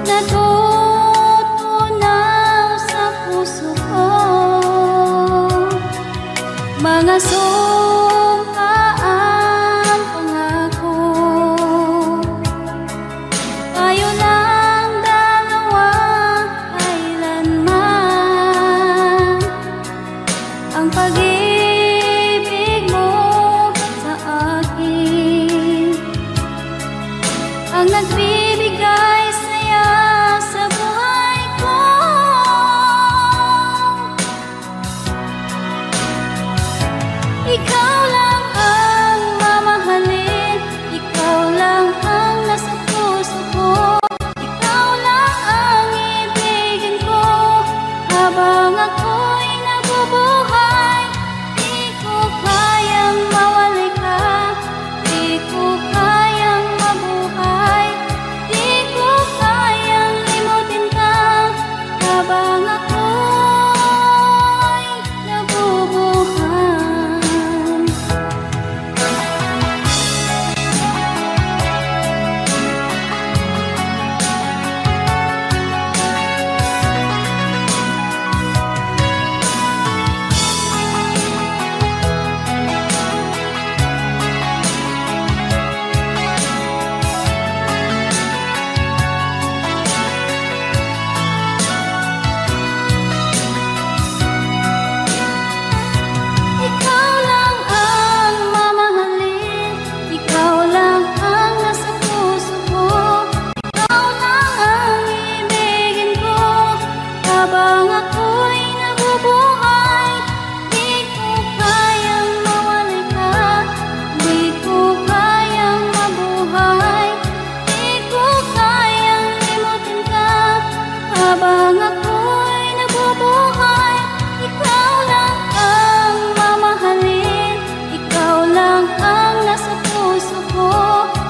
natutunaw sa puso ko. Mga sumpaang pangako, tayo lang dalawa kailanman. Ang pag-ibig mo sa akin ang nagbibigay saya sa buhay ko. Ikaw lang ang mamahalin, ikaw lang ang nasa puso ko. Ikaw lang ang ibigin ko habang ako'y nabubuhay. Di ko kayang mawalay ka, di ko kayang mabuhay, di ko kayang limutin ka habang ako'y nabubuhay. Ikaw lang ang mamahalin, ikaw lang ang nasa puso ko. Ikaw lang ang ibigin ko habang ako'y nabubuhay. Di ko kayang mawalay ka, di ko kayang mabuhay, di ko kayang limutin ka habang ako'y nabubuhay. Ikaw lang ang mamahalin, ikaw lang ang nasa puso ko.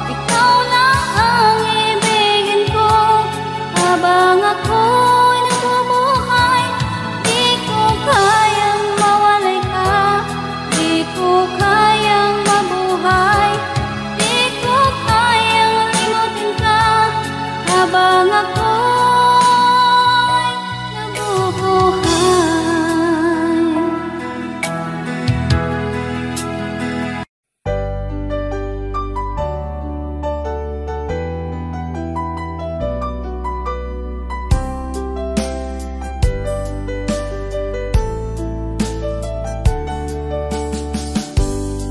Ikaw lang ang ibigin ko habang ako'y nabubuhay. Di ko kayang mawalay ka, di ko kayang mabuhay, di ko kayang limutin ka habang ako'y nabubuhay.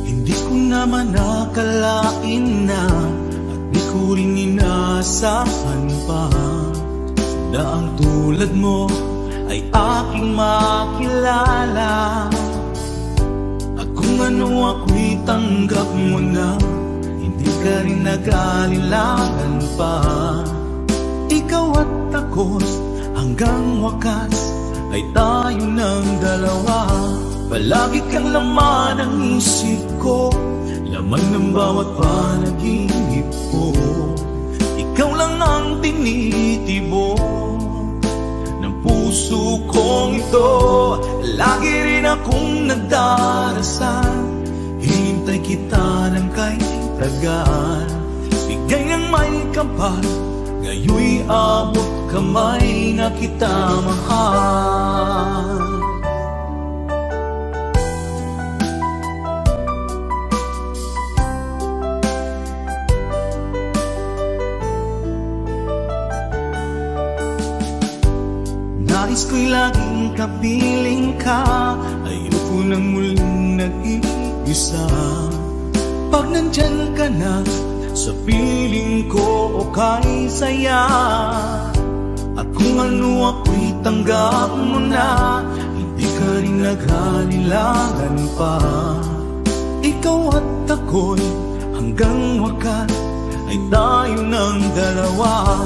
Hindi ko naman nakalain na at di ko rin inaasahan pa na ang tulad mo ay aking makilala. At kung ano ako'y tanggap mo na, hindi ka rin nag-aalilangan pa. Ikaw at ako hanggang wakas ay tayo ng dalawa. Palagi kang laman ng isip ko, laman ng bawat panaginip ko. Ikaw lang ang tinitibok ng puso kong ito. Lagi rin akong nagdarasal, hinintay kita ng kahit tagal. Bigay ng may kapal, ngayon'y abot kamay na kita mahal. Nais ko'y laging kapiling ka, ayoko nang muling nag-iisa. Pag nandyan ka na, sa piling ko okay saya. At kung ano ako'y tanggap mo na, hindi ka rin nag-aalilangan pa. Ikaw at ako'y hanggang wakas ay tayo ng dalawa.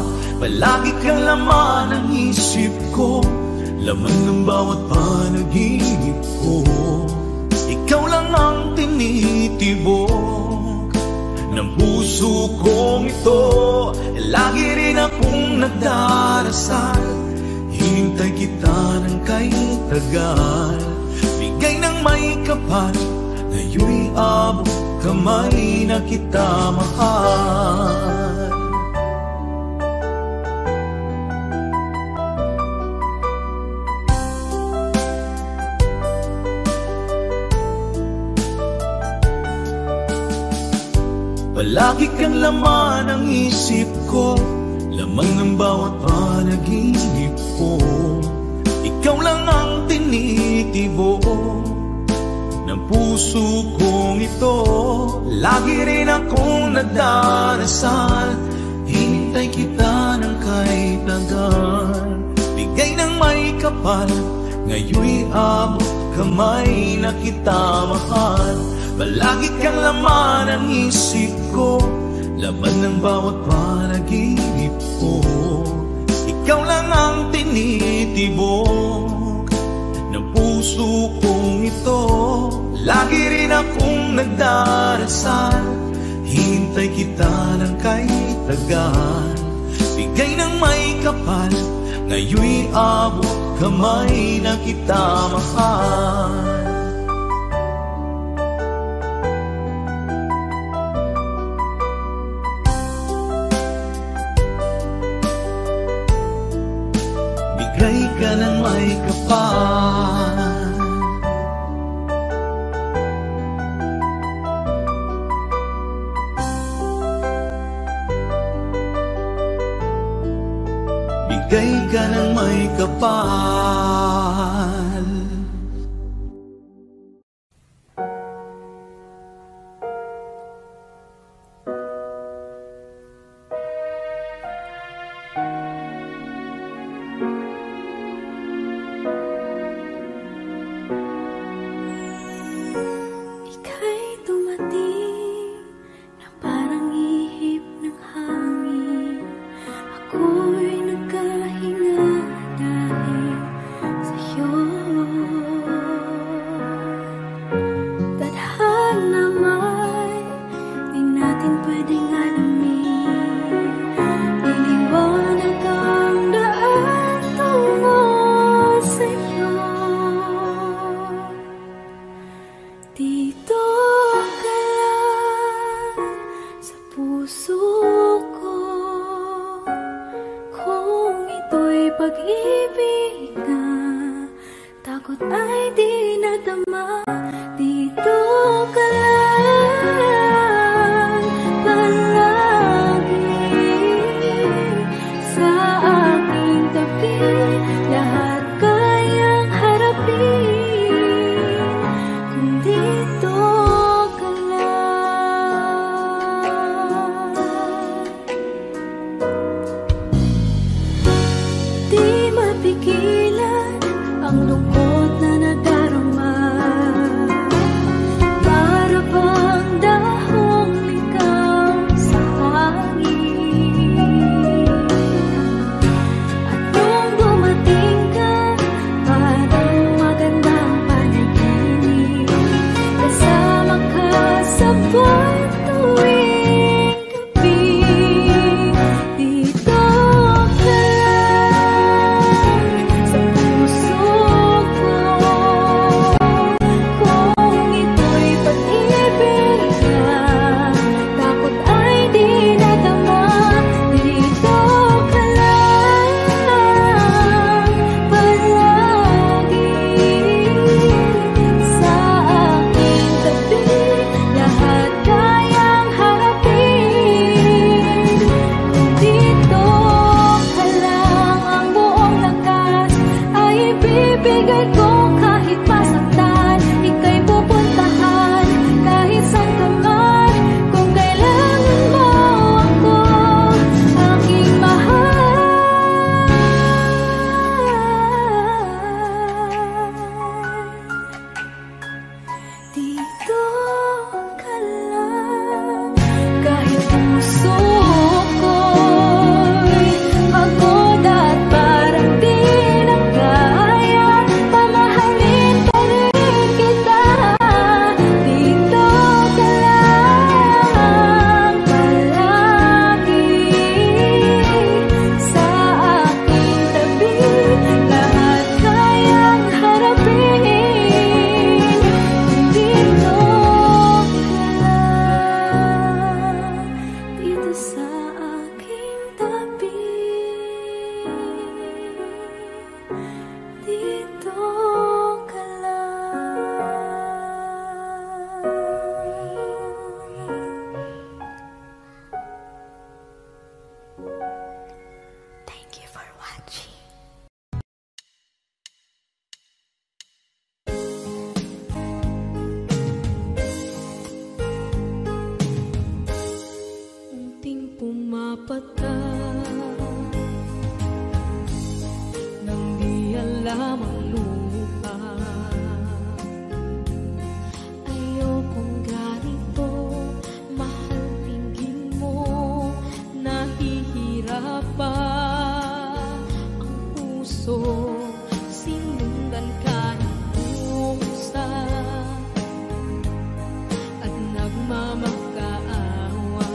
Palagi kang laman ng isip ko, laman ng bawat panaginip ko. Ikaw lang ang tinitibok ng puso kong ito. Lagi rin akong nagdarasal, hinintay kita ng kahit tagal. Bigay ng may kapal, ngayon'y abot kamay na kita mahal. Palagi kang laman ng isip ko, laman ng bawat panaginip ko. Ikaw lang ang tinitibo ng puso kong ito. Lagi rin akong nagdarasal, hinintay kita ng kay tagal. Bigay ng may kapal, ngayon'y abot kamay na kita mahal. Palagi kang laman ng isip ko, laman ng bawat panaginip ko. Ikaw lang ang tinitibok ng puso kong ito. Lagi rin akong nagdarasal, hintay kita ng kay tagal. Bigay ng may kapal, ngayon'y abot kamay na kita mahal. Bigay ka ng may kapal, bigay ka ng may kapal. Ika'y dumating na parang ihip ng hangin. Ako'y nagkahinga dahil sa'yo. Tadhana may di natin pwedeng alamin. Iniwanag ang daan tungo sa'yo. Dito ka lang sa puso ko, kung ito'y pag-ibig na takot ay di nadama. Dito ka lang palagi sa aking tabi, lahat kayang harapin kung dito ka lang. Di mapigilan ang lungkot na nadarama. lamang lupa. Ayokong ganito, mahal, tingin mo, nahihirapan ang puso. Sinundan ka ng pusa at nagmamakaawa.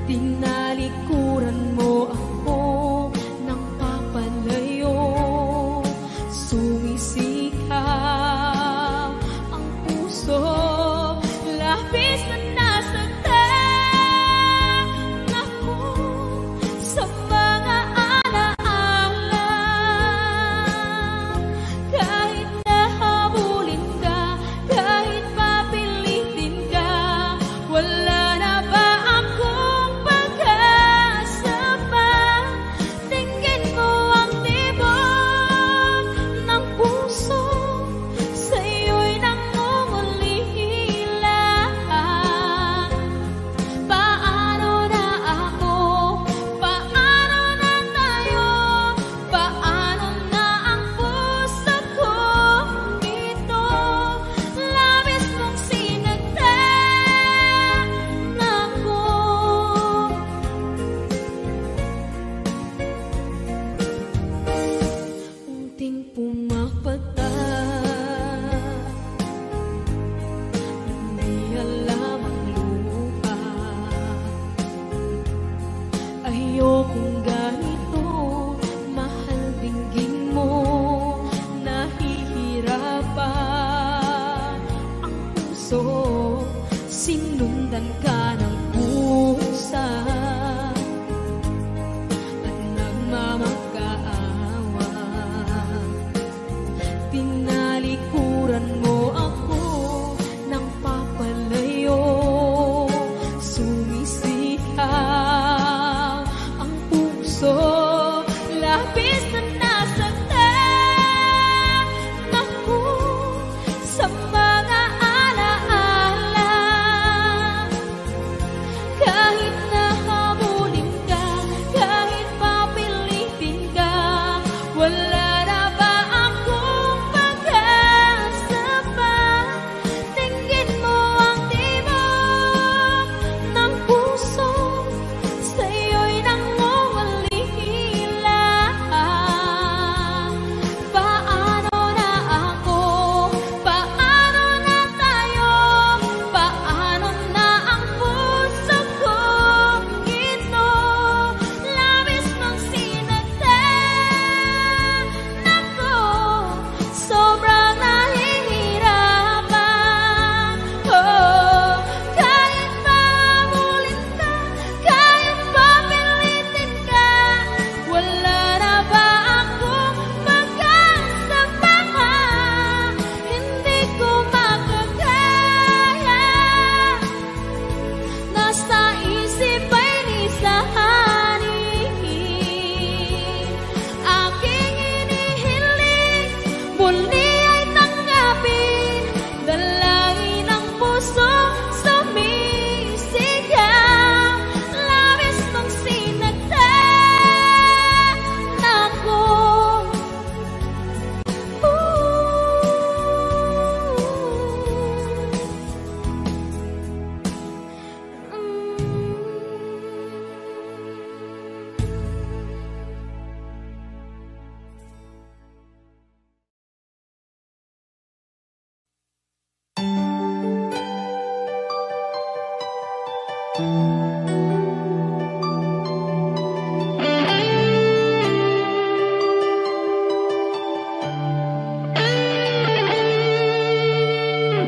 Tinalikuran mo ako ng papalayo, sumisikap ang puso. Labis na nasaktan ako sa mga alaala. Kahit nahabulin ka, kahit papilitin ka, wala na ba akong pag-asa pa? Tingin mo ang tibok ng puso, sa'yo'y nangungulila. Paano na ako? Paano na tayo? Paano na ang puso kong ito? Labis mong sinagtan ako. Unting pumapata, hindi alam ang lupa. Ayokong ganito, mahal, dinggin mo, nahihirapan ang puso. Sinundan ka ng pusa at nagmamakaawa. Tinalikuran mo ako ng papalayo, sumisikap ang puso. Labis na nasaktan ako sa mga alaala. Kahit nahabulin ka, kahit papilitin ka, wala na ba akong pag-asa pa? Tingin mo ang tibok ng puso, sa'yo'y nangungulila. Paano na ako? Paano na tayo? Paano na ang puso kong ito? Labis mong sinagtan ako, sobrang nahihirapan. Oh, kahit mahabulin ka, kahit papilitin ka, wala na ba akong pag-asa pa? Hindi ko makakaya, nasa isip ay nisahanin. Aking inihiling, muli ay tanggapin, dalangin ang puso, sumisigaw. Labis mong sinagtan ako.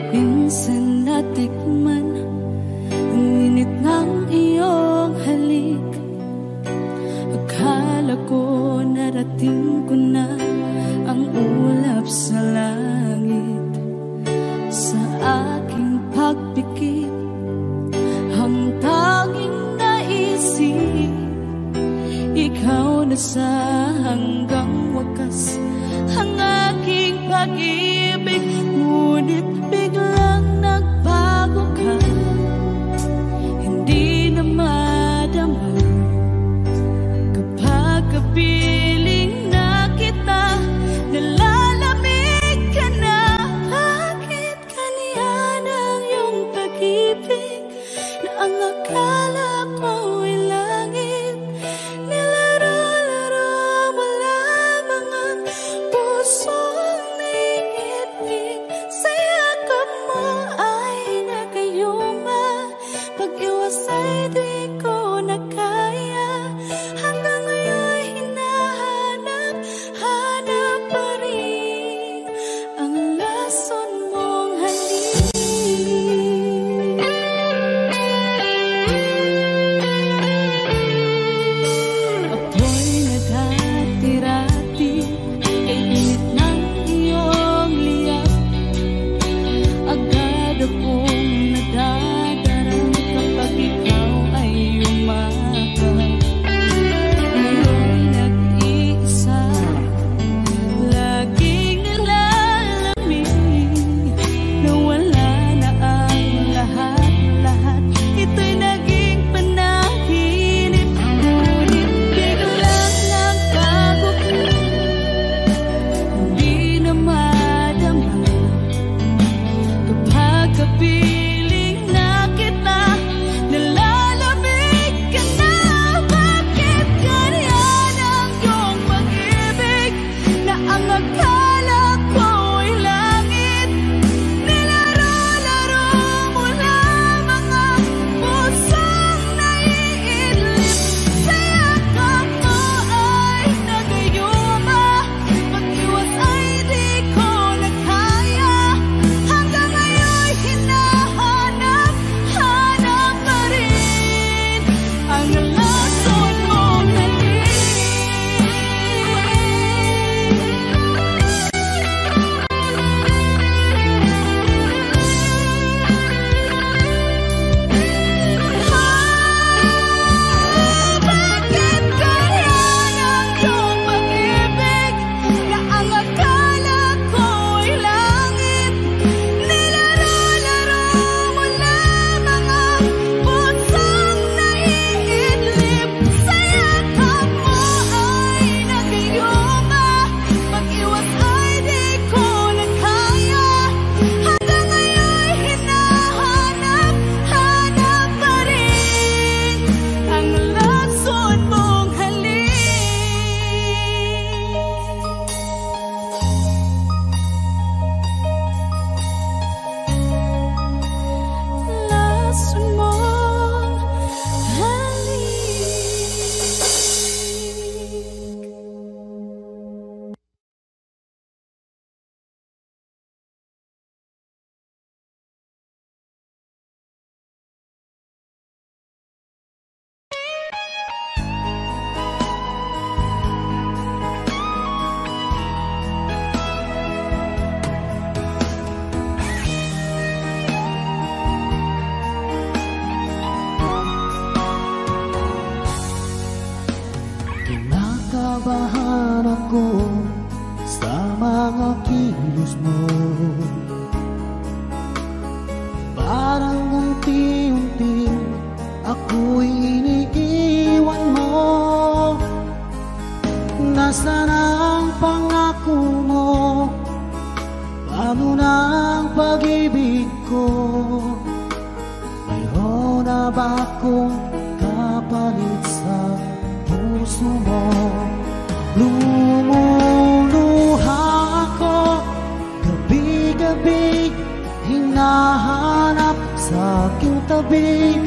Minsan natikman ang init ng iyong halik. Akala ko narating ko na ang ulap sa langit. Sa aking pagpikit, ang tanging naisip, ikaw na sa hanggang wakas ang aking pag-ibig. Ngunit biglang nagbago ka, hindi na madama kapag kapiling na Kinakabahan ako sa mga kilos mo. Parang unti-unti ako'y iniiwan mo. Nasaan ang pangako mo? Paano na ang pag-ibig ko? Mayroon na ba akong kapalit sa puso mo? Lumuluha ako gabi-gabi, hinahanap sa aking tabi.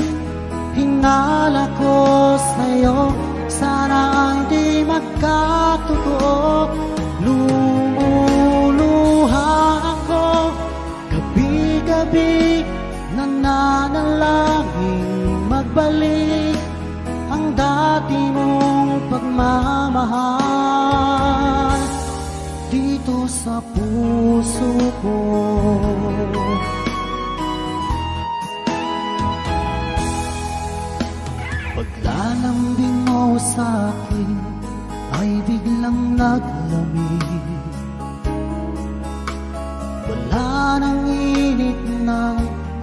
Hinala ko sa'yo, sana hindi magkatotoo. Lumuluha ako gabi-gabi, nananalangin magbalik ang dati mong pagmamahal dito sa puso ko. Paglalambing mo sa'kin ay biglang naglamig. Wala nang init ng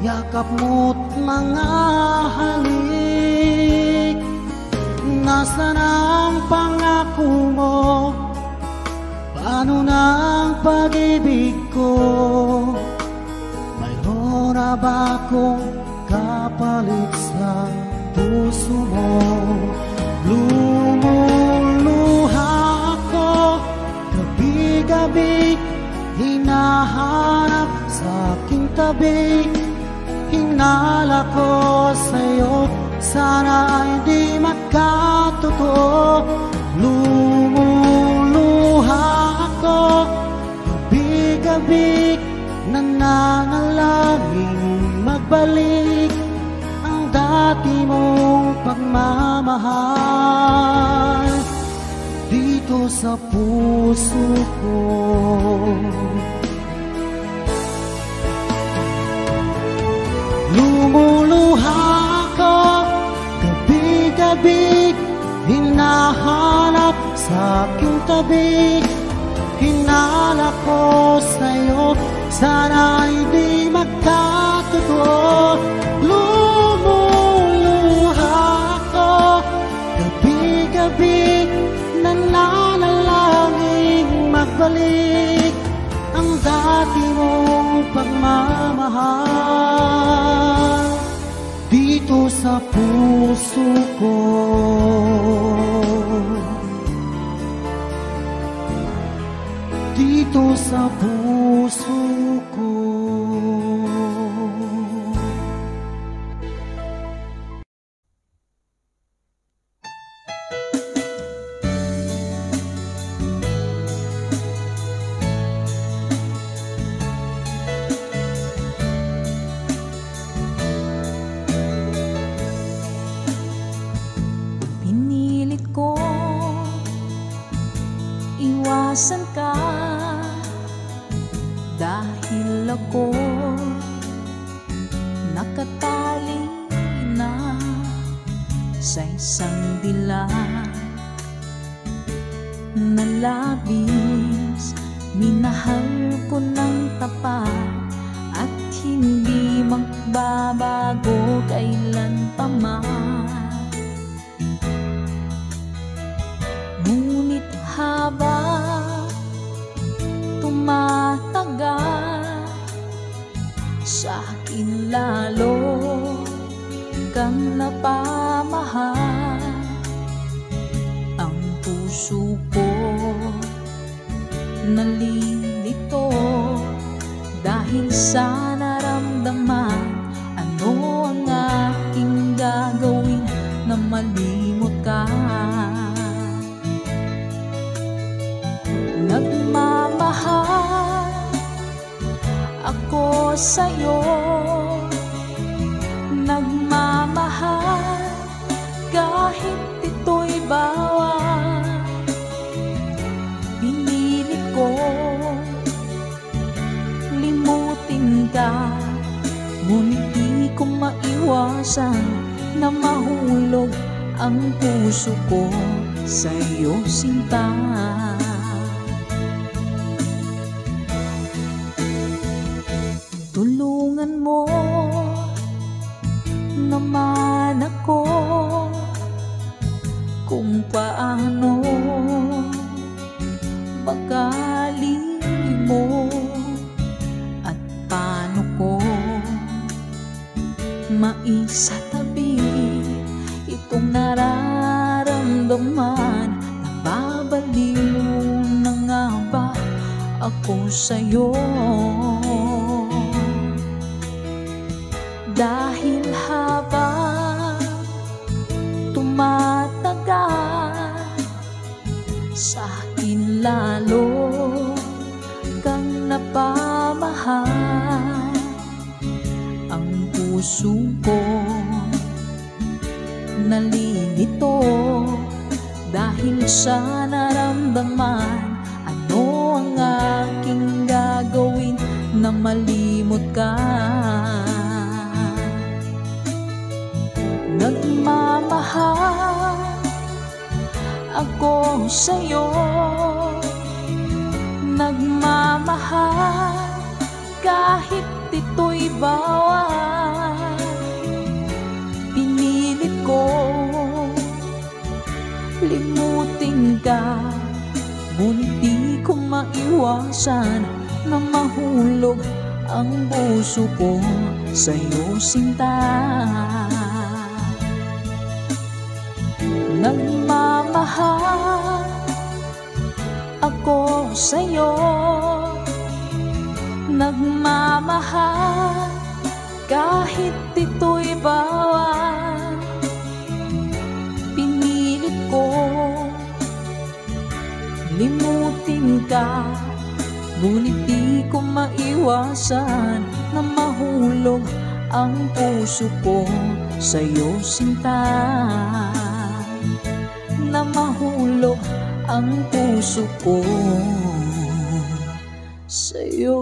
yakap mo't mga halik. Nasaan ang pangako mo? Paano na ang pag-ibig ko? Mayroon na ba akong kapalit sa puso mo? Lumuluha ako gabi-gabi, hinahanap sa aking tabi. Hinala ko sa'yo, sana hindi magkatotoo. Lumuluha ako gabi-gabi, nananalangin magbalik ang dati mong pagmamahal dito sa puso ko. Lumuluha ako gabi-gabi, hinahanap sa aking tabi. Hinala ko sa'yo, sana hindi magkatotoo. Lumuluha ako gabi-gabi, nananalangin magbalik ang dati mong pagmamahal dito sa puso ko. Dito sa puso ko. Pinilit ko iwasan ka dahil ako nakatali na sa isang dilag na labis. Minahal ko ng tapat at hindi magbabago kailan pa man. Ngunit habang tumatagal, sa akin lalo kang napamahal. Ang puso ko nalilito dahil sa naramdaman. Ano ang aking gagawin na malimot ka? Nagmamahal ako sa'yo, nagmamahal kahit ito'y bawal. Pinilit ko limutin ka, ngunit di ko maiwasan na mahulog ang puso ko sa'yo sinta. Tulungan mo naman ako kung paano makalimot at paano ko maisatabi itong nararamdaman. Nababaliw na nga ba ako sa'yo? Dahil habang tumatagal, sa akin lalo kang napamahal. Ang puso ko nalilito dahil sa naramdaman. Ano ang aking gagawin na malimot ka? Nagmamahal ako sa'yo, nagmamahal kahit ito'y bawal. Pinilit ko limutin ka, ngunit di ko maiwasan na mahulog ang puso ko sa'yo sinta. Nagmamahal ako sa'yo, nagmamahal kahit ito'y bawal. Pinilit ko limutin ka, ngunit di ko maiwasan na mahulog ang puso ko sa'yo sinta. Na mahulog ang puso ko sa'yo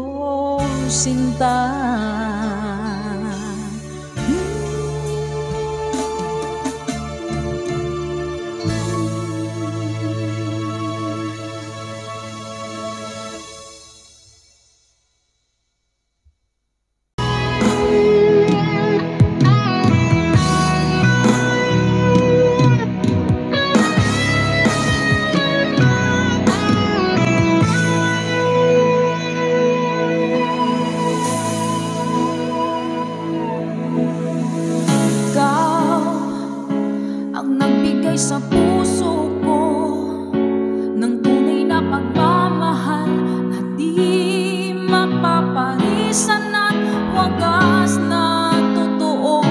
sinta. Sa puso ko ng tunay na pagmamahal na di mapaparisan at wagas na totoo.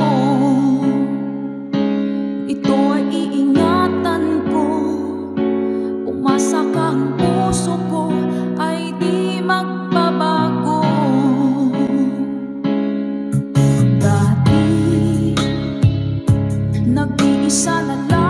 Ito ay iingatan ko, umasa ka ang puso ko ay di magbabago. Dati nag-iisa na lang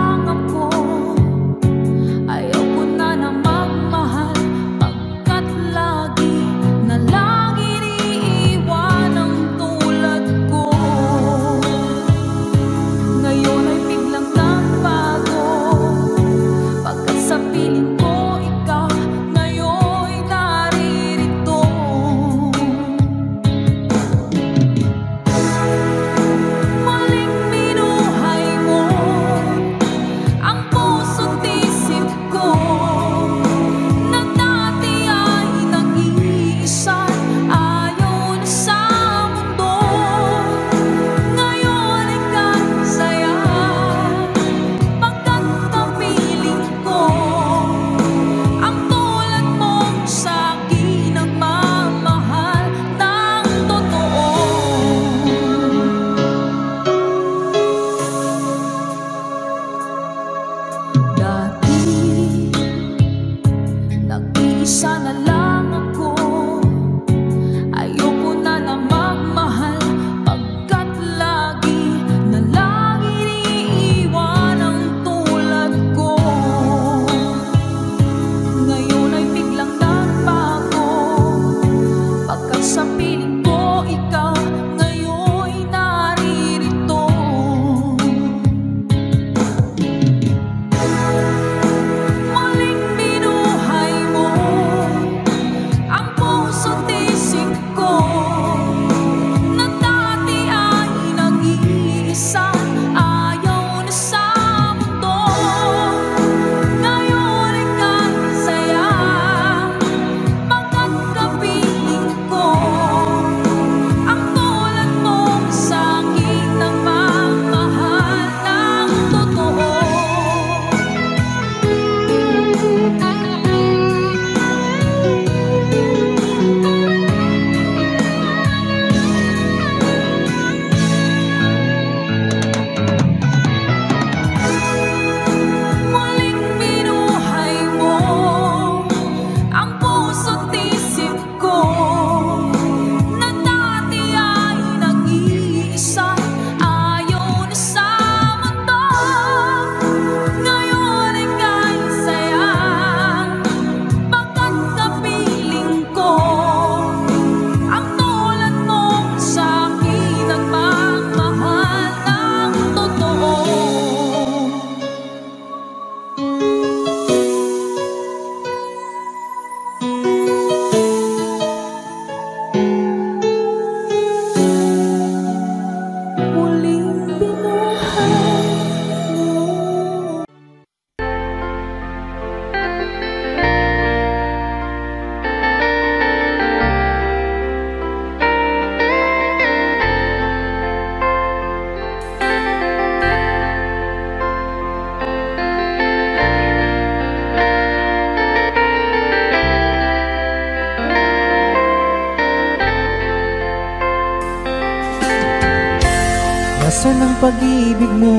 Minsan ang pag-ibig mo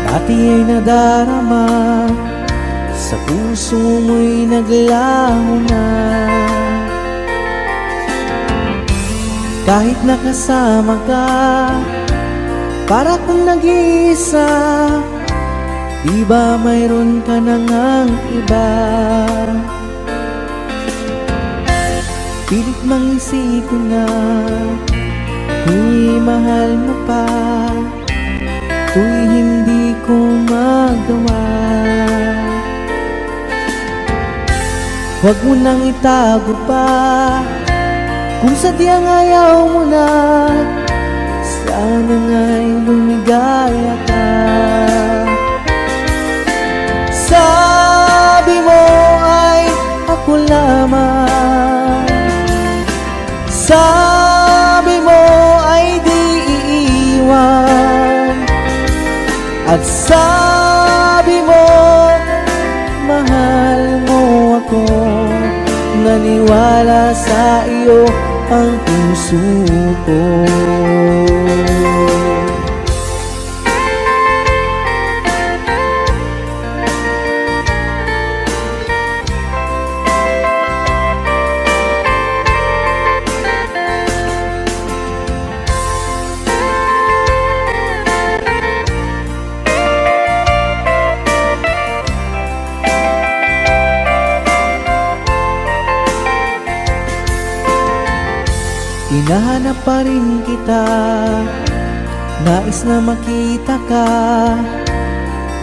dati ay nadarama, sa puso mo'y naglaho na. Kahit nakasama ka, para kung nag-iisa, di ba mayroon ka na ngang iba? Pilit mang isipin na kung mahal mo pa, to'y hindi ko magawa. Huwag mo nang itago pa, kung sadyang ayaw mo na, sana nga'y lumigaya ka. Sabi mo ay ako lamang, sabi mo ay di iiwan, at sabi mo mahal mo ako. Naniwala sa iyo ang puso ko. Hinahanap pa rin kita, nais na makita ka,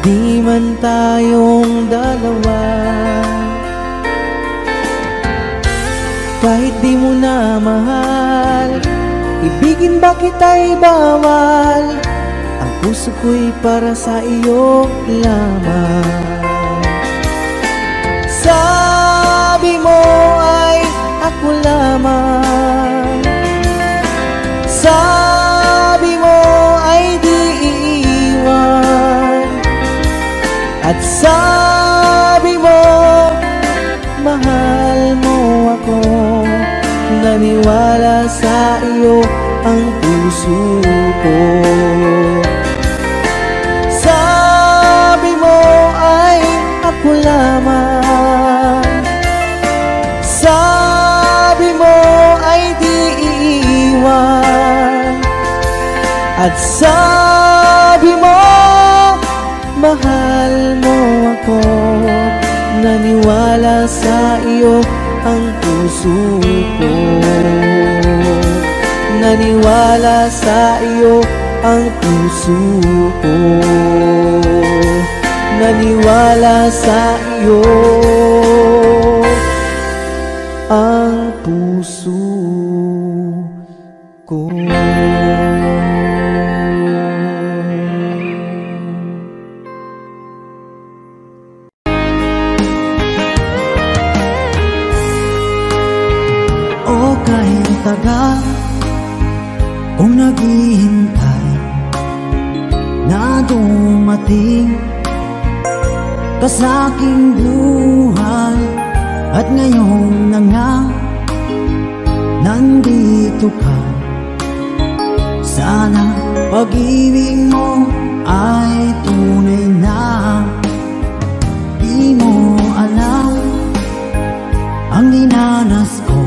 di man tayong dalawa. Kahit di mo na mahal, ibigin ba kita'y bawal, ang puso ko'y para sa iyo lamang. Sabi mo ay ako lamang, sabi mo ay di iiwan, at sabi mo mahal mo ako. Naniwala sa iyo ang puso ko. Sabi mo ay ako lamang, sabi mo ay di iiwan, at sabi mo mahal mo ako. Naniwala sa iyo ang puso ko. Naniwala sa iyo ang puso ko. Naniwala sa iyo ang puso ko. O kahit tagal kung naghihintay na dumating ka sa aking buhay, at ngayon na nga nandito ka. Sana pag-ibig mo ay tunay na. Di mo alam ang dinanas ko,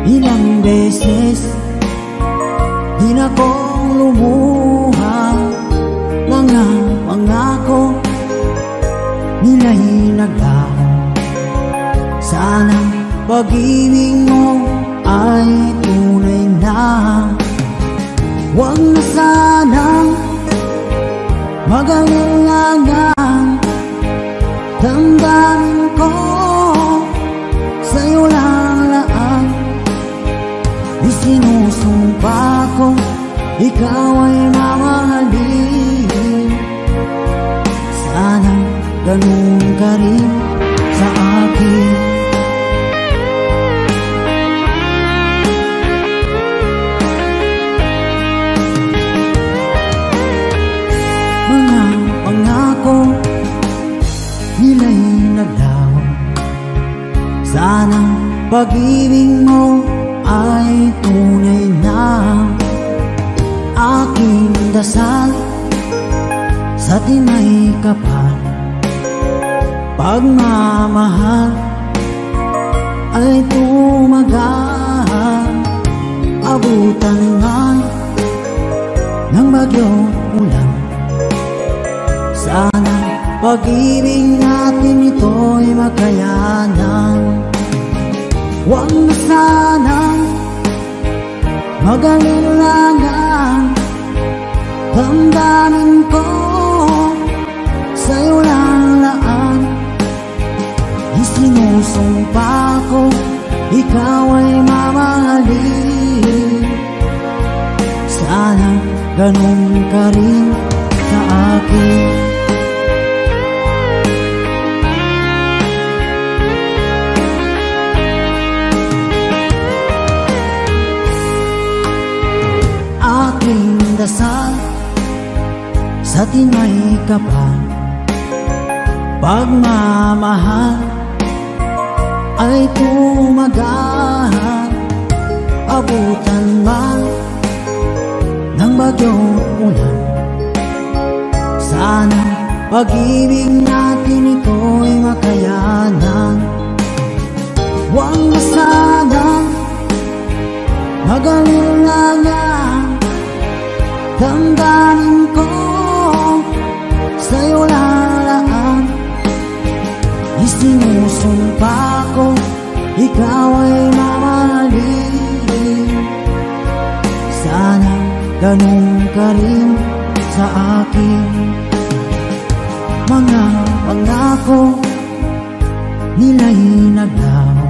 ilang beses din akong lumuha. Mga pangako nila'y naglaho. Sana pag-ibig mo ay tunay na. Huwag na sanang mag-alangan, damdamin ko sa'yo lang laan. Isinusumpa ko ikaw ay mamahalin. Sana ganun ka rin sa akin. Mga pangako nila'y naglaho. Sana pag-ibig mo ay tunay na. Aking dasal sa tinay kapal, pagmamahal ay tumagal. Abutan man ng bagyong ulan, sana pag-ibig natin ito'y makayanan. Huwag na sanang mag-alilangan, damdamin ko sa'yo lang laan. Isinusumpa ko, ikaw ay mamahalin. Sana ganun ka rin sa akin. Aking dasal sa tinay kapal, pagmamahal ay tumagal. Abutan man ng bagyong ulan, sana pag-ibig natin ito'y makayanan. Huwag na sanang mag-alilangan, damdamin ko sa'yo lalaan. Isinusumpa ko, ikaw ay mamahalin. Sana ganun ka rin sa akin. Mga pangako nila'y naglaho,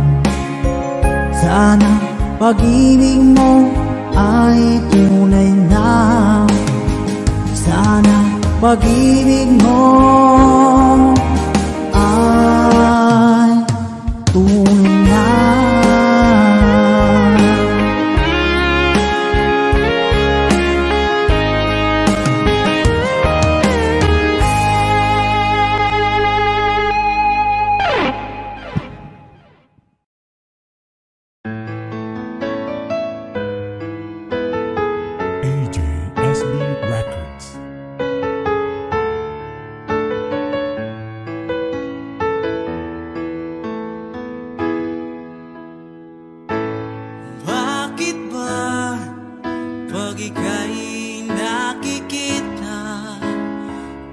sana pag-ibig mo ay tunay na. Sana pag-ibig mo ay tunay na. AJSB Records. Bakit ba pag ika'y nakikita,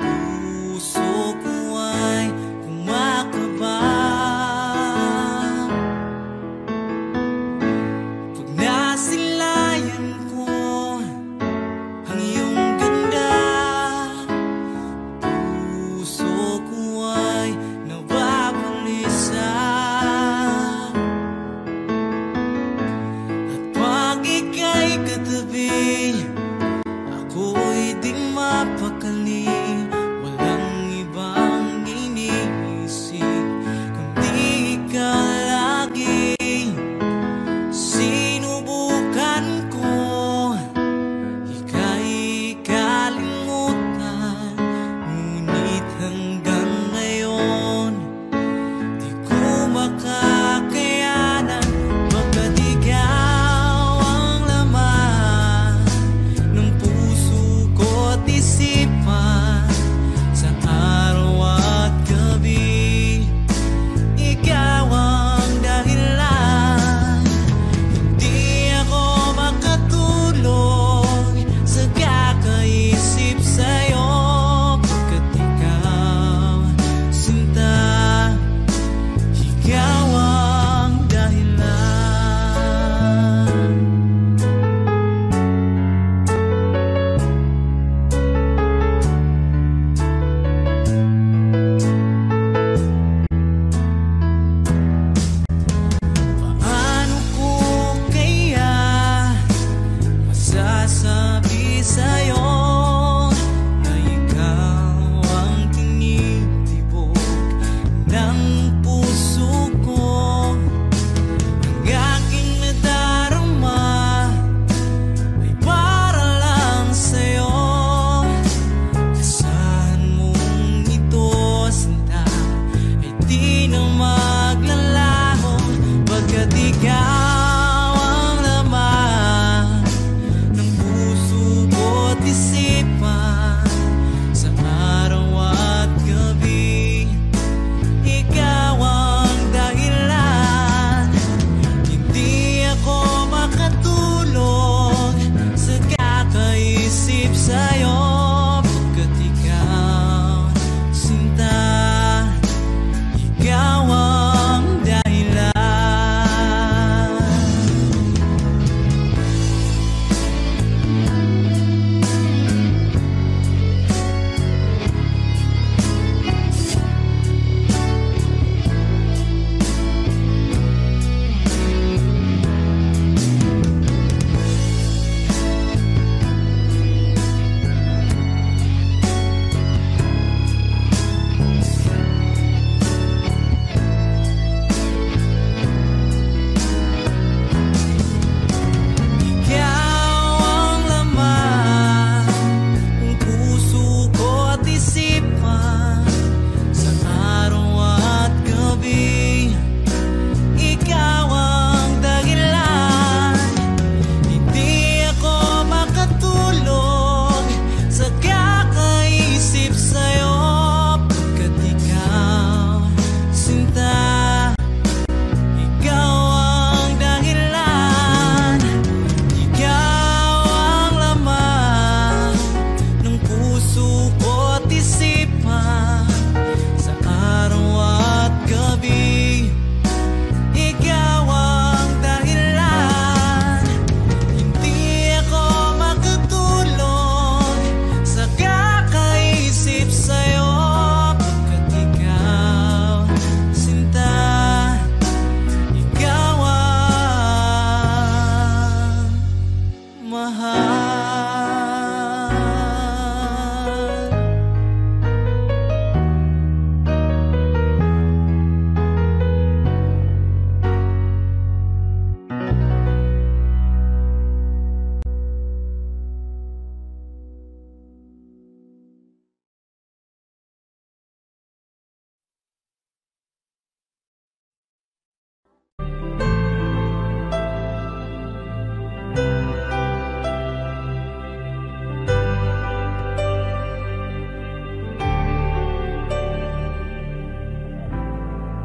puso ko ay kumakaba? Pag nasilayan ko ang iyong ganda, puso ko ay nababalisa. Pag ika'y katabi, ako'y di mapakali. Walang ibang iniisip kundi ikaw lagi. Sinubukan ko, ika'y kalimutan, ngunit hanggang ngayon di ko makakayanan. Baga't ikaw ang laman ng puso ko't isipan, sa araw at gabi ikaw ang dahilan. Hindi ako makatulog sa kakaisip sa'yo, pagkat ikaw, sinta, ikaw ang dahilan. Paano ko kaya masasabi sa'yo na ikaw ang tinitibok ng puso ko? Ang aking nadarama ay para lang sa'yo. Asahan mong ito, sinta, ay di na maglalaho, pagkat ikaw ang laman ng puso ko.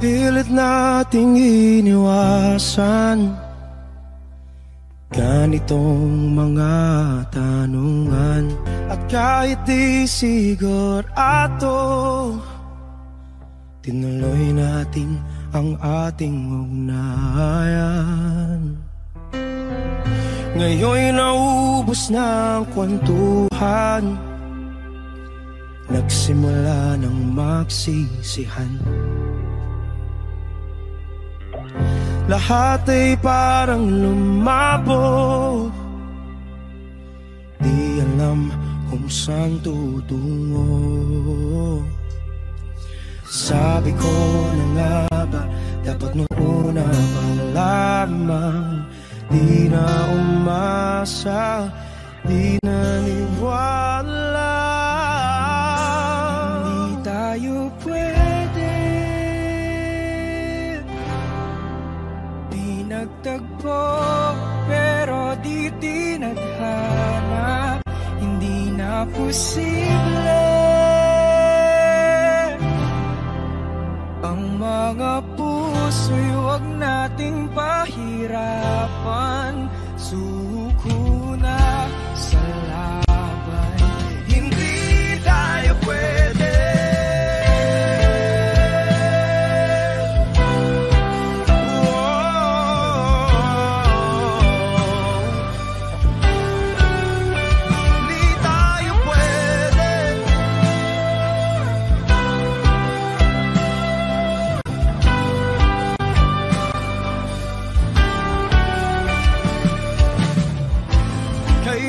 Pilit nating iniwasan ganitong mga tanungan. At kahit di sigurado, tinuloy natin ang ating ugnayan. Ngayon'y naubos na ang kwentuhan, nagsimula ng magsisihan. Lahat ay parang lumabo, di alam kung saan tutungo. Sabi ko na nga ba, dapat nung una pa lamang, di na umasa, di naniwala. Hindi tayo pwede nagtagpo, pero di tinadhana. Hindi na posible ang mga puso'y huwag nating pahirapan. Suko na sa laban, hindi tayo pwede.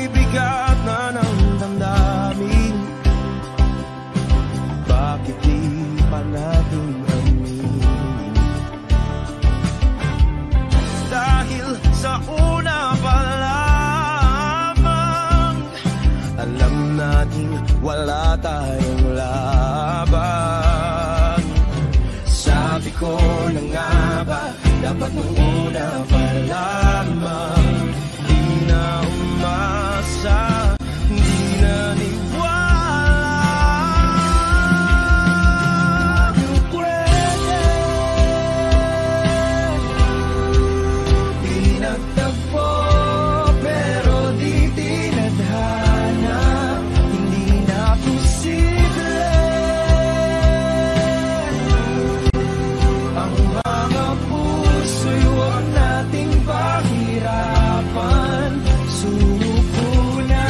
Bigat na ng damdamin, bakit di pa natin aminin? Dahil sa una pa lamang, alam natin wala tayong laban. Sabi ko na nga ba, dapat nung una pa lamang, di na umasa, di naniwala. Tayo pwede, di nagtagpo, pero di tinadhana. Hindi na posible ang mga puso'y huwag nating pahirapan. Suko na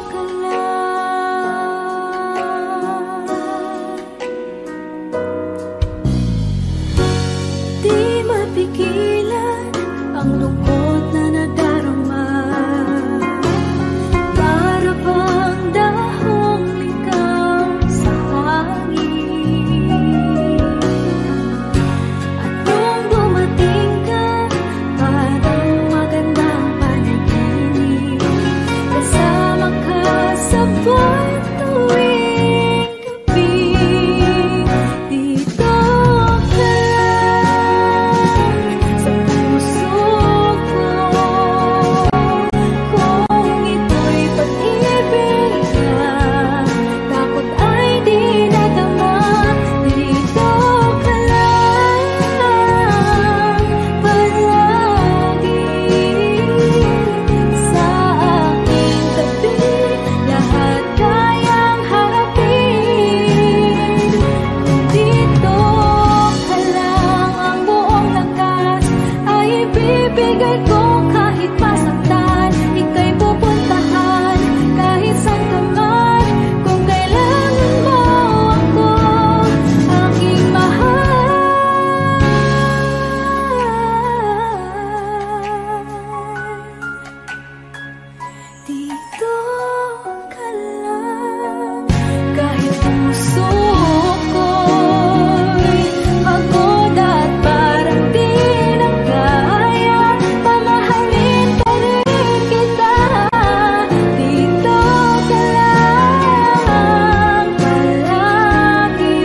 ka lang. Di mapigilan ang lungkot na nadarama. Para bang dahong ligaw sa hangin. At nung dumating ka, parang magandang panaginip. Kasama ka sa buwan tuwing gabi. Dito ka lang sa puso ko. Kung ito'y pag-ibig na, takot ay di nadama. Dito ka lang palagi sa aking tabi. Lahat kayang harapin. Dito ka lang, ang buong lakas ay ibibigay ko kahit masaktan. Ika'y pupuntahan kahit saan ka man. Kung kailangan mo ako, aking mahal. Dito ka lang, kahit puso ko'y pagod at parang di na kaya. Pamahalin pa rin kita. Dito ka lang palagi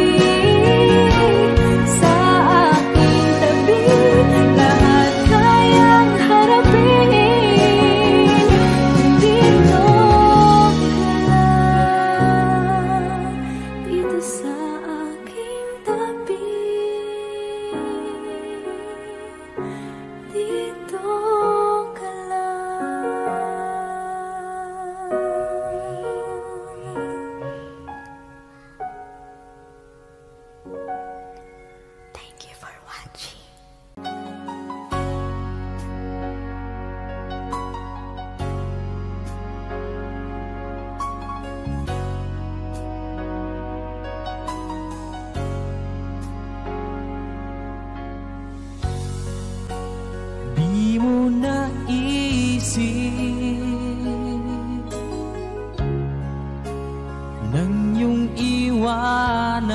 sa aking tabi. Lahat kayang harapin. Dito ka lang, dito sa aking tabi. Dito ka lang. Thank you for watching. Di mo naisip nang iyong iwanan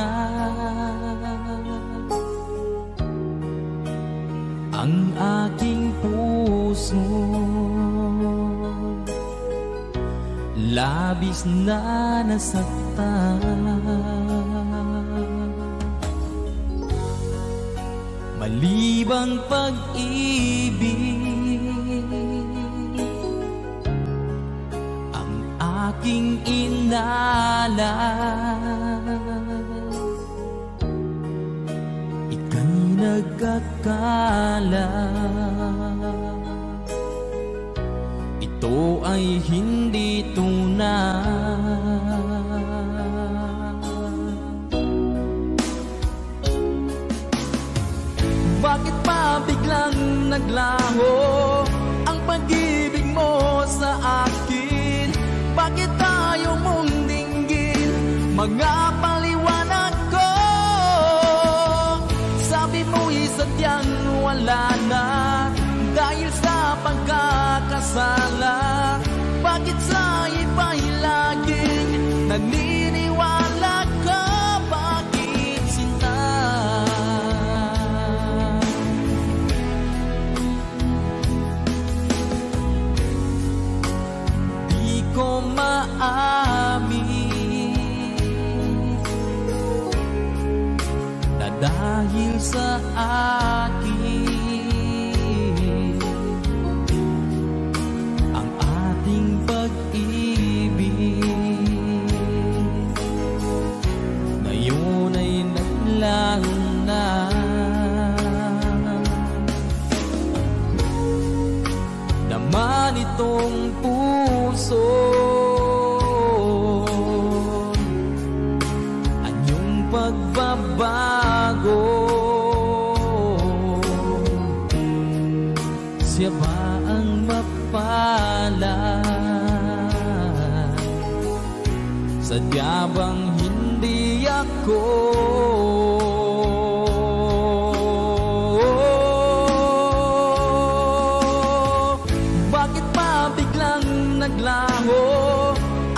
ang aking puso. Labis na nasaktan. Malibang pag-ibig ang aking inalan. Ika'y nagkakala, ito ay hindi tunay. Bakit pa biglang naglaho ang pag-ibig mo sa akin? Bakit tayo mong dinggin mga paliwanag ko? Sabi mo'y sadyang wala na dahil sa pagkakasala. Bakit sa iba'y laging naniniwala ka? Bakit sinta? Di ko maamin na dahil sa akin ang ating pag-ibig ngayon ay naglaho na. Naman itong puso anyong pagbabago. Sadya bang hindi ako Bakit pa biglang naglaho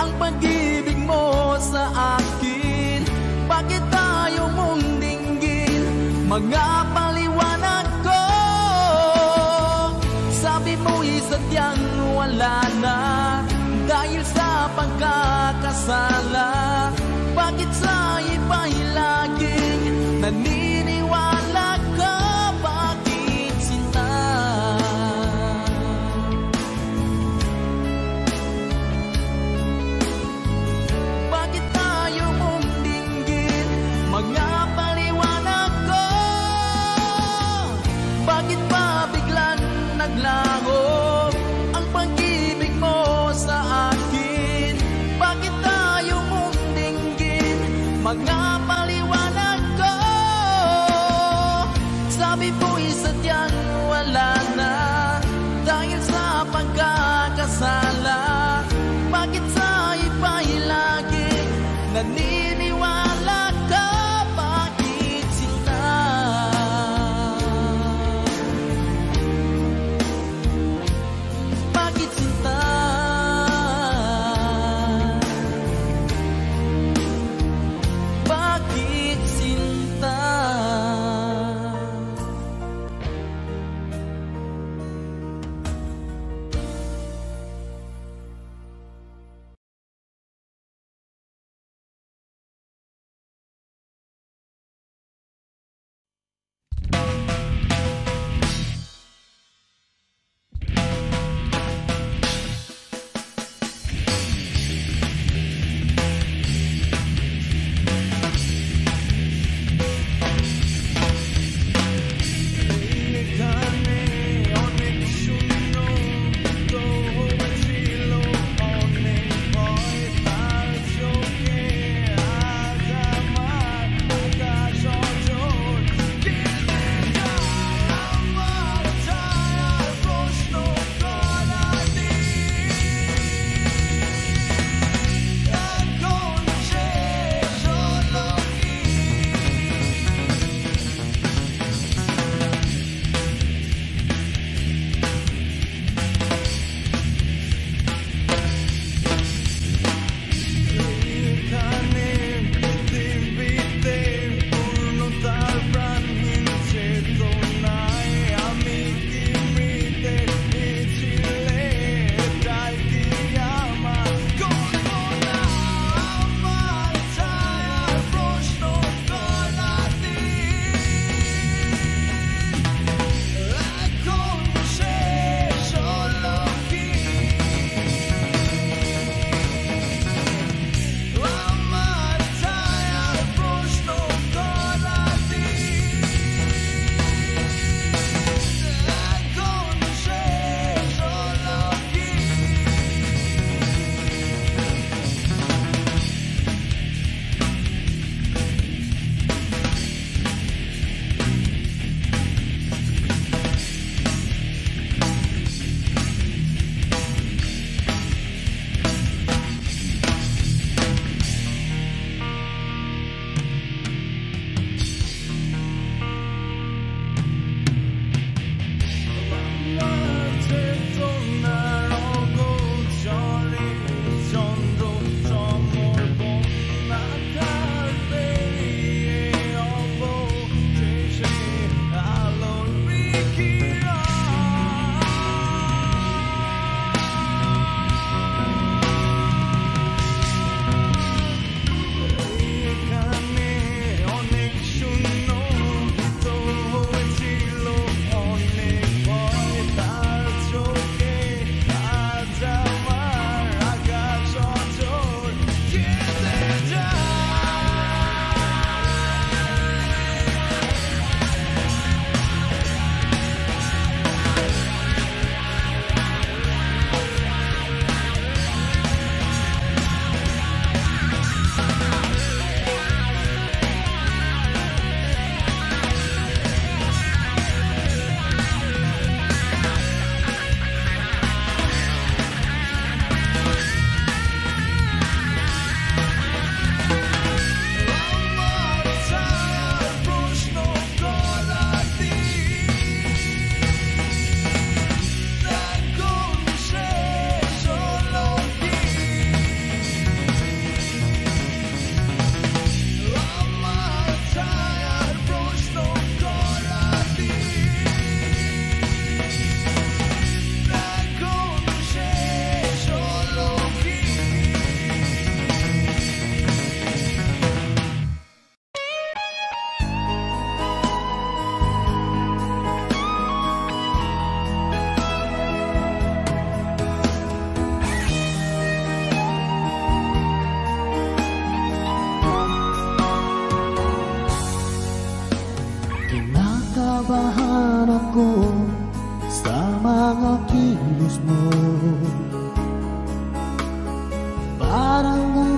ang pag-ibig mo sa akin? Bakit tayo mong dinggin mga paliwanag ko? Sabi mo'y sadyang wala na dahil sa pagkakasala. Bakit sa iba'y laging naniniwala ka? Bakit sinta? Bakit tayo mong dinggin mga paliwanag ko? Bakit pa biglang naglaho ang pag-ibig mo sa akin? Bakit tayo mong dinggin mga paliwanag?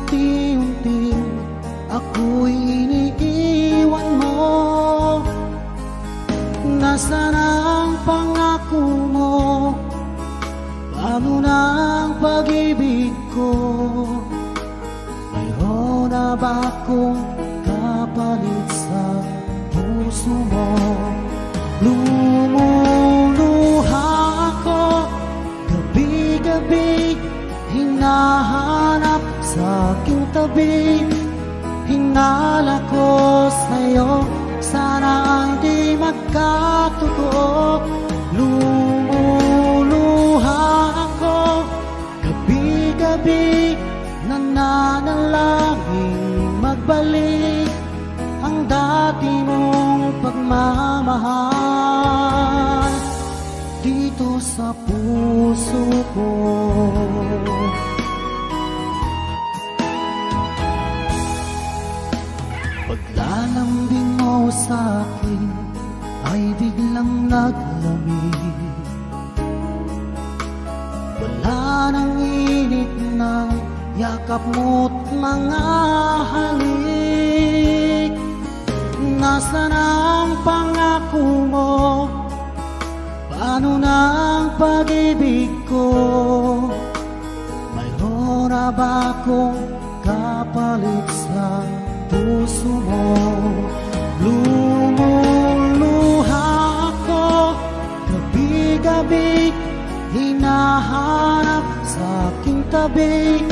unti-unti ako'y iniiwan mo. Nasaan ang pangako mo? Paano na ang pag-ibig ko? Mayroon na ba akong kapalit sa puso mo? Lumuluha ako gabi-gabi, hinahanap sa aking tabi. Hinala ko sa'yo, sana hindi magkatotoo. Lumuluha ako gabi-gabi, nananalangin magbalik ang dati mong pagmamahal dito sa puso ko. Paglalambing mo sa'kin ay biglang naglamig. Wala nang init ng yakap mo't mga halik. Nasaan ang pangako mo? Paano na ang pag-ibig ko? Mayroon na ba akong kapalit sa puso mo? Lumuluha ako gabi-gabi, hinahanap sa aking tabi.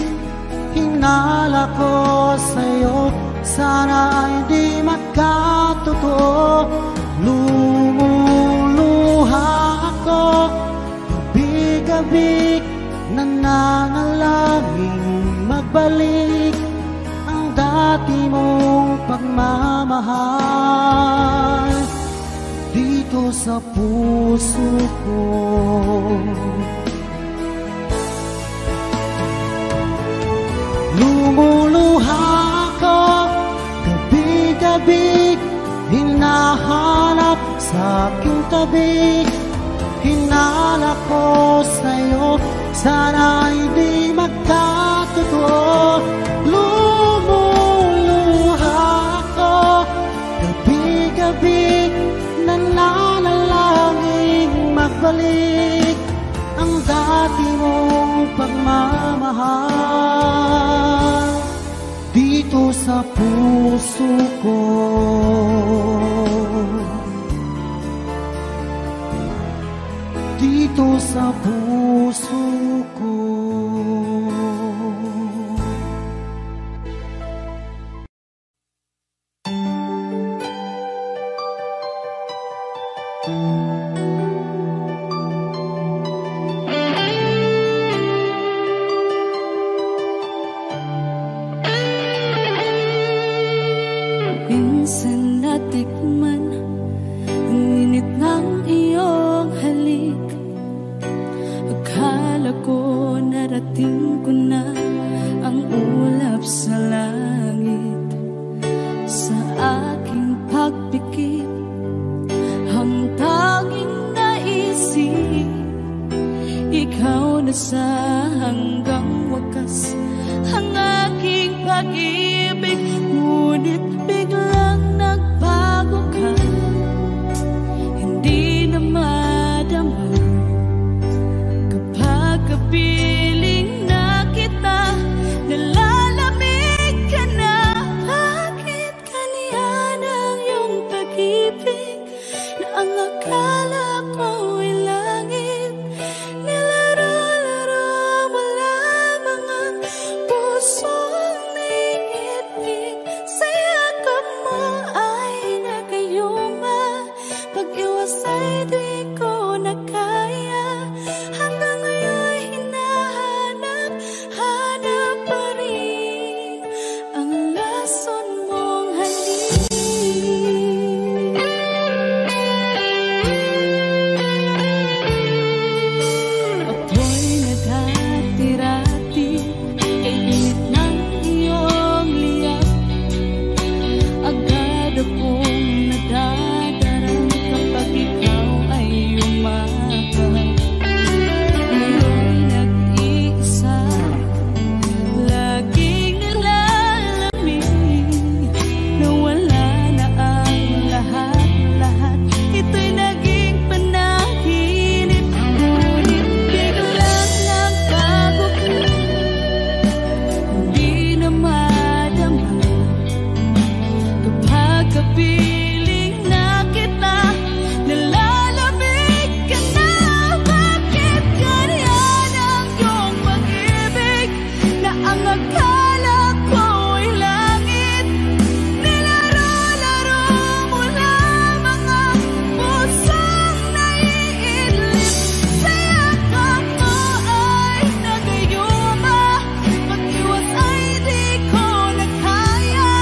Hinala ko sa'yo, sana hindi magkatotoo. Lumuluha ako gabi-gabi, nananalangin magbalik ang dati mong pagmamahal dito sa puso ko. Lumuluha ako gabi-gabi, hinahanap sa aking tabi. Hinala ko sa'yo, sana hindi magkatotoo. Lumuluha ako gabi-gabi, nananalangin magbalik ang dati mong pagmamahal dito sa puso ko. Dito sa puso ko. Minsan natikman ang init ng iyong halik. Akala ko narating ko na ang ulap sa langit. Sa aking pagpikit, ang tanging naisip, ikaw na sa hanggang wakas ang aking pag-ibig. Ngunit biglang nagbago ka, hindi na madama kapag kapiling na kita. Nalalamig ka na, bakit kaniyan ang iyong pag-ibig na ang akala ko'y langit? Nilaro-laro mo lamang ang pusong naigit-igit. akala ko'y langit. Nilaro-laro mo lamang ang pusong naiidlip. Sa yakap mo ay nagayuma, pag-iwas ay di ko na kaya.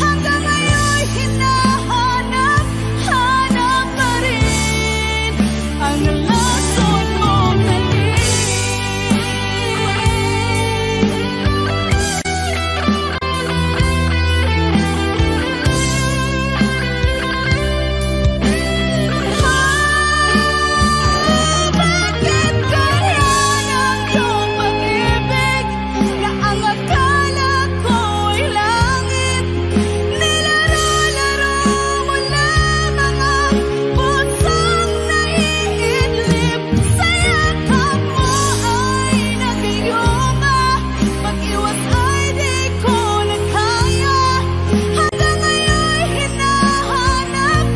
Hanggang ngayon'y hinahanap pa rin ang lason mong halik. Bakit kaya ng iyong pag-ibig na ang akala ko'y langit? Nilaro-laro mo lamang ang pusong naiidlip. Sa yakap mo ay nagayuma, pag-iwas ay di ko na kaya. Hanggang ngayon'y hinahanap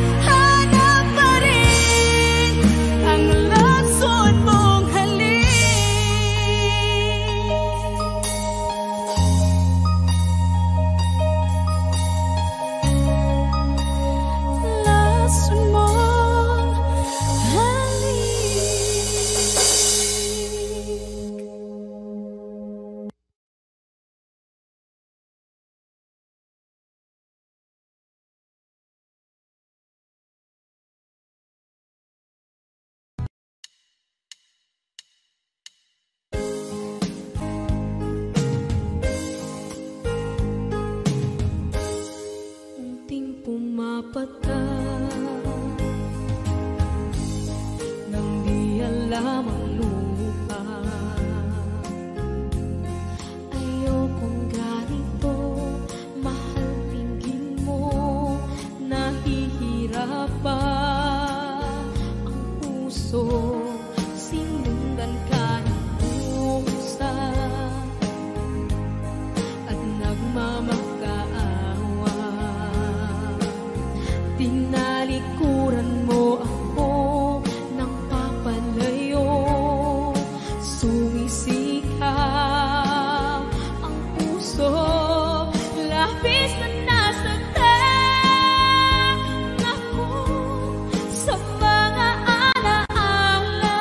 pa rin ang lason mong halik. Lason mong halik. Unting pumapata nang di alam ang lupa. Ayokong ganito, mahal tingin mo, nahihirapan ang puso. Sinundan ka ng pusa at nagmamakaawa. Tinalikuran mo ako ng papalayo, sumisikap ang puso. Labis na nasaktan ako sa mga alaala.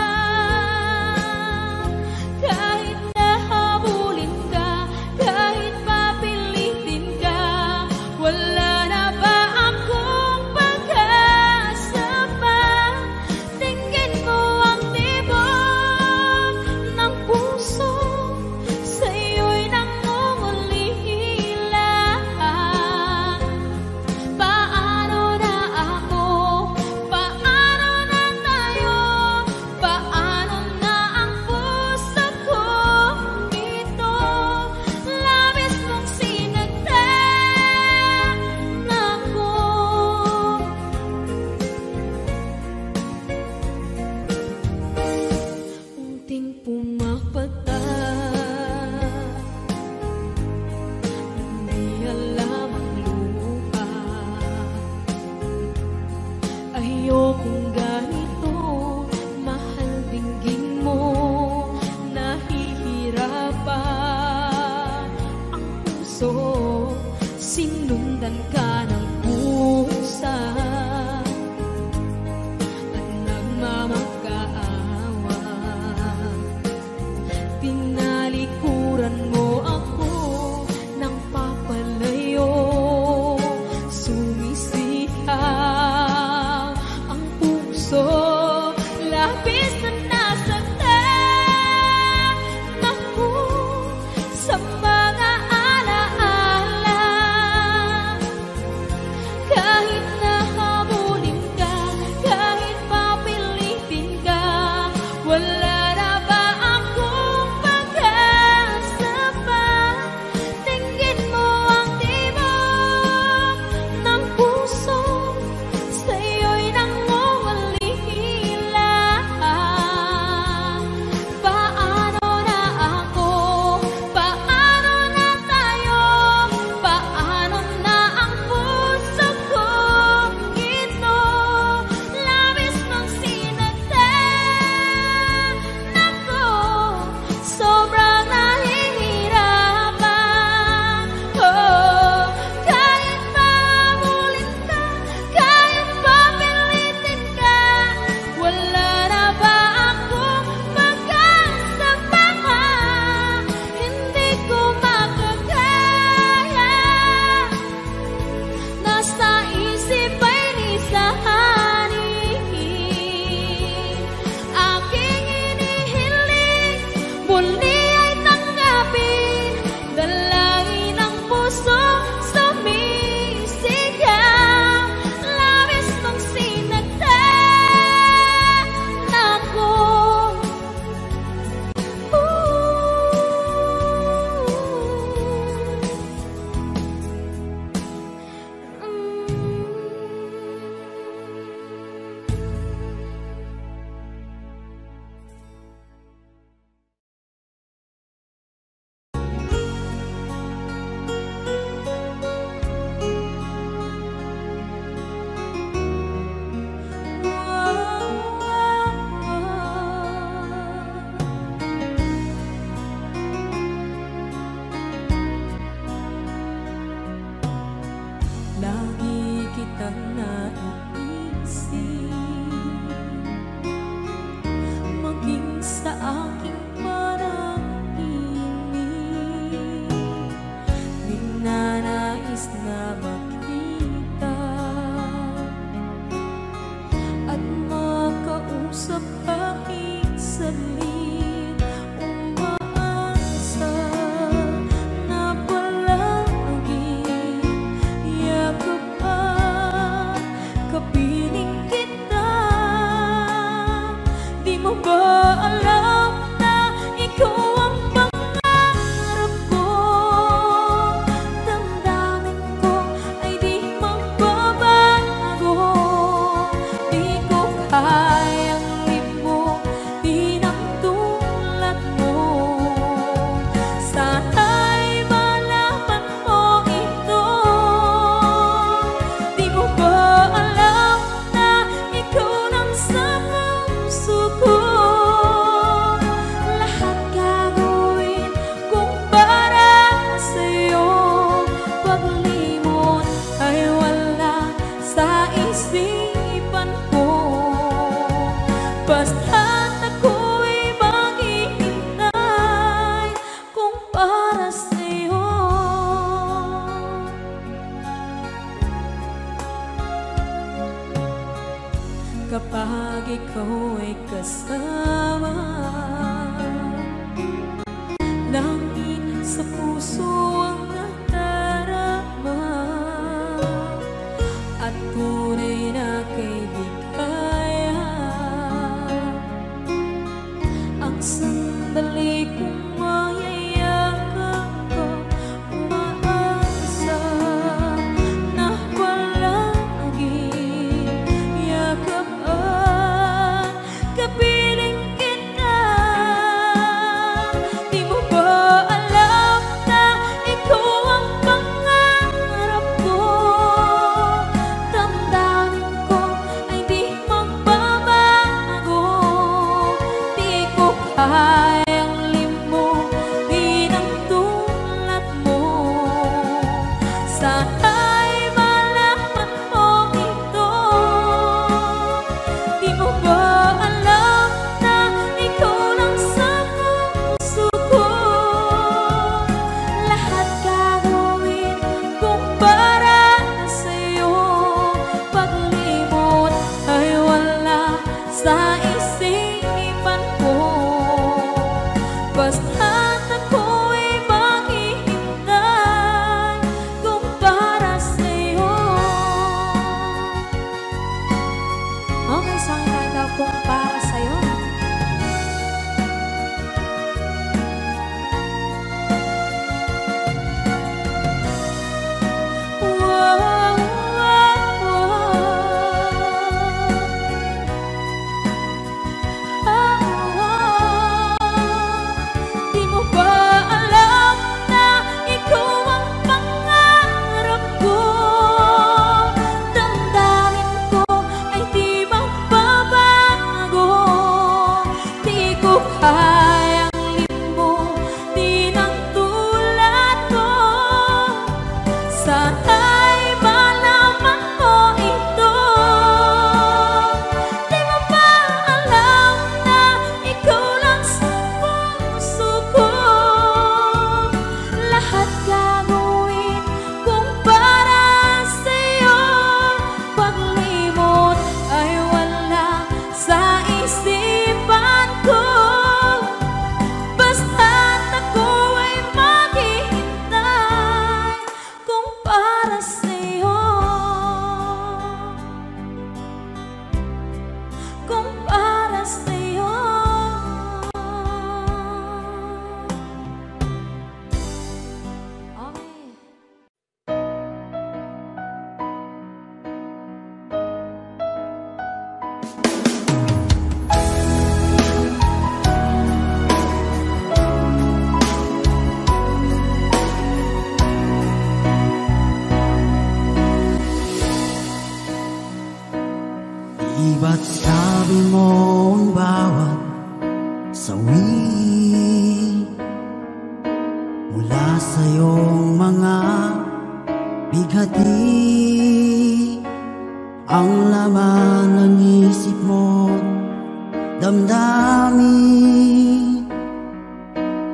Kahit nahabulin ka, kahit papilitin ka, wala na ba akong pag-asa pa? Tingin mo ang tibok ng puso, sa'yo'y nangungulila. Paano na ako? Paano na tayo? Paano na ang puso ko ito? Labis mong sinagtan ako. Unting pumapata, hindi alam ang lupa. Ayokong ganito, mahal dinggin mo, nahihirapan ang puso. Sinundan ka ng pusa at nagmamakaawa. Tinalikuran mo ako ng papalayo, sumisikap ang puso. Labis na nasaktan ako sa mga alaala. kapag ikaw ay kasama. Langit sa puso ang nadarama at tunay na kaibigan. Ang sandali kong mayayakap ko, umaasa na palagi yakapan, kapiling kita. Di mo ba alam na ikaw ang pangarap ko? Damdamin ko ay di magbabago. Di ko kayang limutin ang tulad mo. Sana'y malaman mo ito. Di mo ba alam na ikaw lang sa puso ko? Lahat gagawin kung para sa'yo. Paglimot ay wala sa isipan ko. Basta't ako'y maghihintay kung para sa'yo. Okay, so ang kanta kung para sa'yo. Wow, wow, wow. Di mo ba alam na ikaw ang pangarap ko? Damdamin ko ay di magbabago. Di ko kayang limutin ang tulad ko. Sana'y malaman mo ito. Di mo ba alam na ikaw lang sa puso ko? Lahat gagawin kung para sa'yo. Paglimot ay wala sa isipan ko. Basta't ako ay maghihintay kung para sa'yo. Kung para sa'yo. Okay. Di ba't sabi mo ang bawat sawi mula sa iyong mga bighati ang laman ng isip mo, damdamin,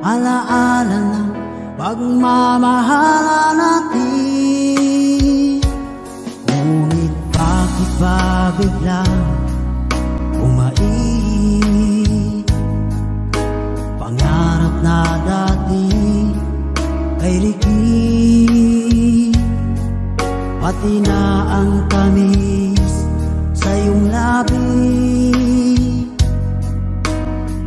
alaala ng pagmamahala natin. Ngunit bakit ba biglang umait? Pangarap na dati ay likid, pati na ang tamis sa iyong labi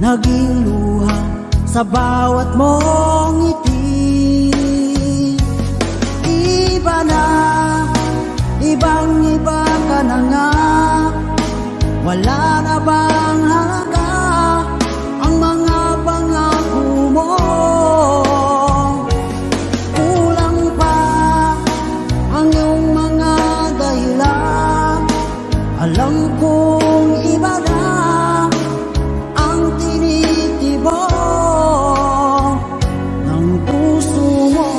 naging luha sa bawat mong ngiti. Iba na, ibang-iba ka na nga. Wala na bang halaga ang mga pangako mo? Kulang pa ang iyong mga dahilan. Alam kong iba na ang tinitibok ng puso mo.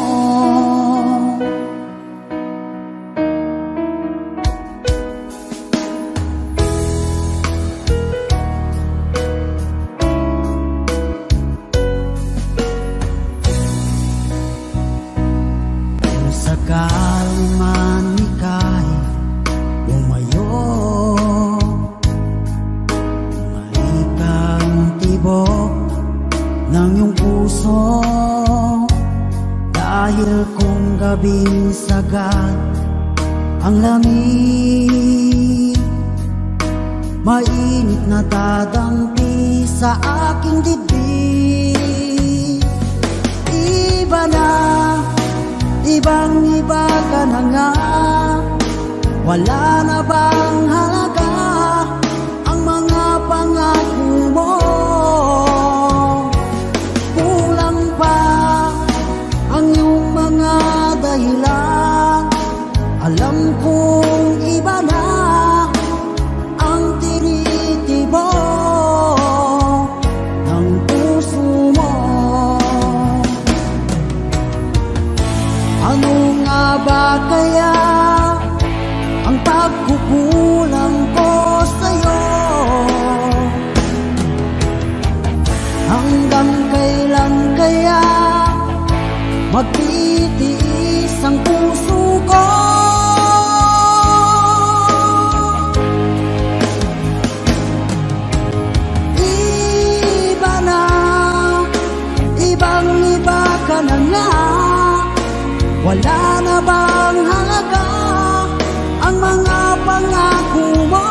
sakali man ika'y lumayo, Dahil kung gabing sagad ang lamig, mainit na dadampi sa aking dibdib. Iba na, ibang-iba ka na nga, wala na bang halaga ang mga pangako mo? Kulang pa ang iyong mga dahilan, alam kong iba na ang tinitibo ng puso mo. Ano nga ba kaya ang pagkukulang ko sa'yo? Hanggang kailan kaya magtitiis ang puso ko? Iba na, ibang-iba ka na nga, wala na bang halaga ang mga pangako mo?